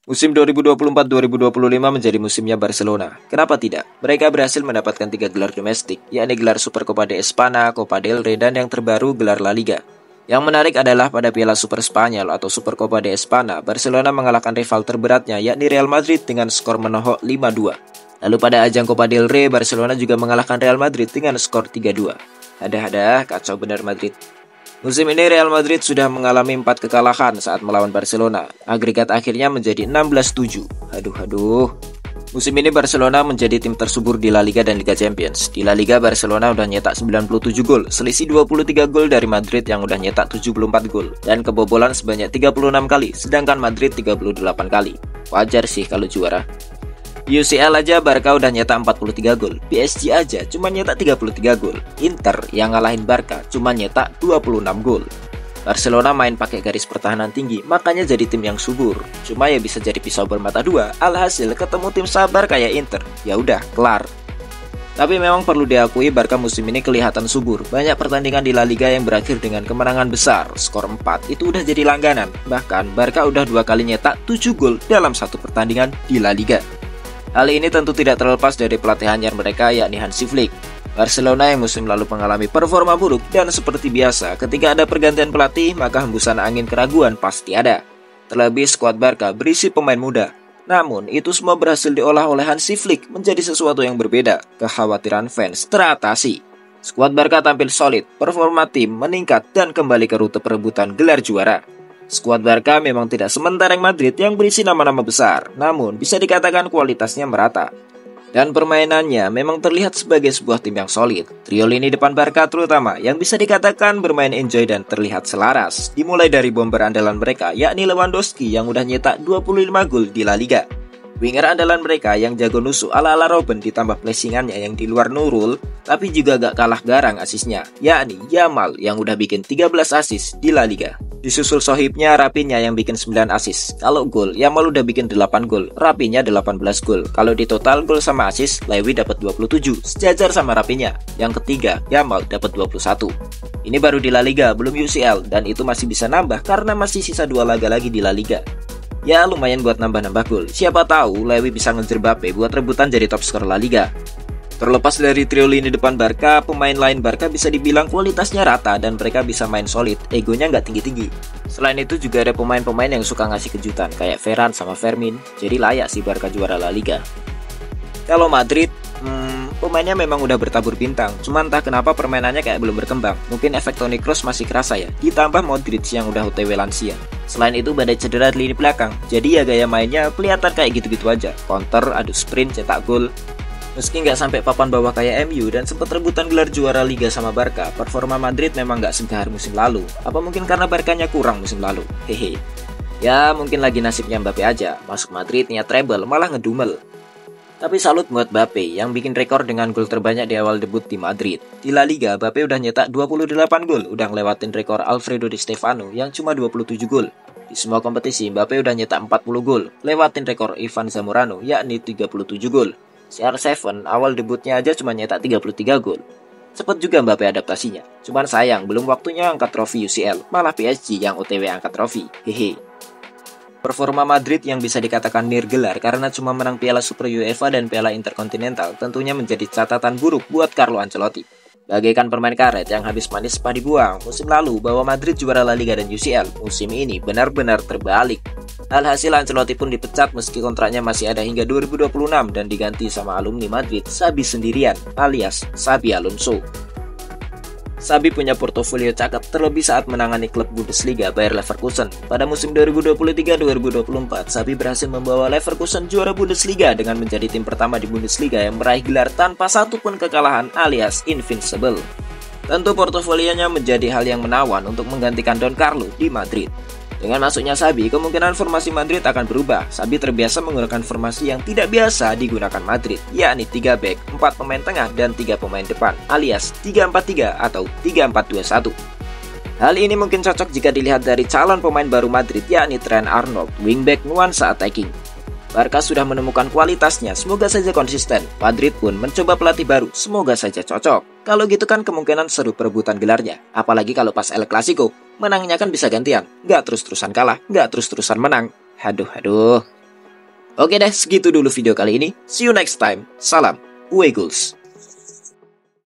Musim 2024-2025 menjadi musimnya Barcelona. Kenapa tidak? Mereka berhasil mendapatkan 3 gelar domestik, yakni gelar Supercopa de España, Copa del Rey, dan yang terbaru gelar La Liga. Yang menarik adalah pada Piala Super Spanyol atau Supercopa de España, Barcelona mengalahkan rival terberatnya yakni Real Madrid dengan skor menohok 5-2. Lalu pada ajang Copa del Rey, Barcelona juga mengalahkan Real Madrid dengan skor 3-2. Ada kacau benar Madrid. Musim ini Real Madrid sudah mengalami 4 kekalahan saat melawan Barcelona. Agregat akhirnya menjadi 16-7. Aduh. Musim ini Barcelona menjadi tim tersubur di La Liga dan Liga Champions. Di La Liga Barcelona udah nyetak 97 gol, selisih 23 gol dari Madrid yang udah nyetak 74 gol. Dan kebobolan sebanyak 36 kali, sedangkan Madrid 38 kali. Wajar sih kalau juara. Di UCL aja Barca udah nyetak 43 gol, PSG aja cuma nyetak 33 gol, Inter yang ngalahin Barca cuma nyetak 26 gol. Barcelona main pakai garis pertahanan tinggi, makanya jadi tim yang subur. Cuma ya bisa jadi pisau bermata dua, alhasil ketemu tim sabar kayak Inter, ya udah kelar. Tapi memang perlu diakui Barca musim ini kelihatan subur. Banyak pertandingan di La Liga yang berakhir dengan kemenangan besar, skor 4 itu udah jadi langganan. Bahkan Barca udah 2 kali nyetak 7 gol dalam satu pertandingan di La Liga. Hal ini tentu tidak terlepas dari pelatih anyar mereka yakni Hansi Flick. Barcelona yang musim lalu mengalami performa buruk dan seperti biasa ketika ada pergantian pelatih maka hembusan angin keraguan pasti ada. Terlebih skuad Barca berisi pemain muda. Namun itu semua berhasil diolah oleh Hansi Flick menjadi sesuatu yang berbeda. Kekhawatiran fans teratasi. Skuad Barca tampil solid, performa tim meningkat dan kembali ke rute perebutan gelar juara. Skuad Barca memang tidak sementereng Madrid yang berisi nama-nama besar, namun bisa dikatakan kualitasnya merata. Dan permainannya memang terlihat sebagai sebuah tim yang solid. Trio lini depan Barca terutama yang bisa dikatakan bermain enjoy dan terlihat selaras. Dimulai dari bomber andalan mereka yakni Lewandowski yang udah nyetak 25 gol di La Liga. Winger andalan mereka yang jago nusuk ala-ala Robben ditambah placingannya yang di luar Nurul, tapi juga gak kalah garang asisnya, yakni Yamal yang udah bikin 13 asis di La Liga. Disusul sohibnya Rapinya yang bikin 9 asis. Kalau gol, Yamal udah bikin 8 gol, Rapinya 18 gol. Kalau di total gol sama asis, Lewi dapat 27, sejajar sama Rapinya. Yang ketiga, Yamal dapat 21. Ini baru di La Liga, belum UCL, dan itu masih bisa nambah karena masih sisa 2 laga lagi di La Liga. Ya lumayan buat nambah-nambah gol. Siapa tahu Lewi bisa ngejar Mbappe buat rebutan jadi top skor La Liga. Terlepas dari trio lini depan Barca, pemain lain Barca bisa dibilang kualitasnya rata dan mereka bisa main solid, egonya nggak tinggi-tinggi. Selain itu juga ada pemain-pemain yang suka ngasih kejutan kayak Ferran sama Fermin, jadi layak sih Barca juara La Liga. Kalau Madrid, pemainnya memang udah bertabur bintang, cuma entah kenapa permainannya kayak belum berkembang. Mungkin efek Toni Kroos masih kerasa ya, ditambah Modric yang udah OTW lansia. Selain itu badai cedera di lini belakang, jadi ya gaya mainnya kelihatan kayak gitu-gitu aja. Counter, adu sprint, cetak gol. Meski nggak sampai papan bawah kayak MU dan sempat rebutan gelar juara Liga sama Barca, performa Madrid memang nggak segahar musim lalu. Apa mungkin karena Barkanya kurang musim lalu? Hehe. Ya mungkin lagi nasibnya Mbappe aja, masuk Madrid niat treble malah ngedumel. Tapi salut buat Mbappe yang bikin rekor dengan gol terbanyak di awal debut di Madrid. Di La Liga, Mbappe udah nyetak 28 gol, udah ngelewatin rekor Alfredo Di Stefano yang cuma 27 gol. Di semua kompetisi, Mbappe udah nyetak 40 gol, lewatin rekor Ivan Zamorano yakni 37 gol. CR7 awal debutnya aja cuma nyetak 33 gol. Cepet juga Mbappe adaptasinya. Cuman sayang belum waktunya angkat trofi UCL, malah PSG yang OTW angkat trofi. Hehe. Performa Madrid yang bisa dikatakan nirgelar karena cuma menang Piala Super UEFA dan Piala Interkontinental tentunya menjadi catatan buruk buat Carlo Ancelotti. Bagaikan permen karet yang habis manis sepah dibuang, musim lalu bahwa Madrid juara La Liga dan UCL, musim ini benar-benar terbalik. Alhasil Ancelotti pun dipecat meski kontraknya masih ada hingga 2026 dan diganti sama alumni Madrid, Xabi sendirian alias Xabi Alonso. Xabi punya portofolio cakep terlebih saat menangani klub Bundesliga Bayer Leverkusen. Pada musim 2023-2024, Xabi berhasil membawa Leverkusen juara Bundesliga dengan menjadi tim pertama di Bundesliga yang meraih gelar tanpa satupun kekalahan alias invincible. Tentu portofolionya menjadi hal yang menawan untuk menggantikan Don Carlo di Madrid. Dengan masuknya Xabi, kemungkinan formasi Madrid akan berubah. Xabi terbiasa menggunakan formasi yang tidak biasa digunakan Madrid, yakni 3 back, 4 pemain tengah, dan 3 pemain depan, alias 3-4-3 atau 3-4-2-1. Hal ini mungkin cocok jika dilihat dari calon pemain baru Madrid, yakni Trent Arnold, wingback nuansa attacking. Barca sudah menemukan kualitasnya, semoga saja konsisten. Madrid pun mencoba pelatih baru, semoga saja cocok. Kalau gitu kan kemungkinan seru perebutan gelarnya. Apalagi kalau pas El Clasico, menangnya kan bisa gantian. Nggak terus-terusan kalah, nggak terus-terusan menang. Haduh. Oke deh, segitu dulu video kali ini. See you next time. Salam, Ueagles.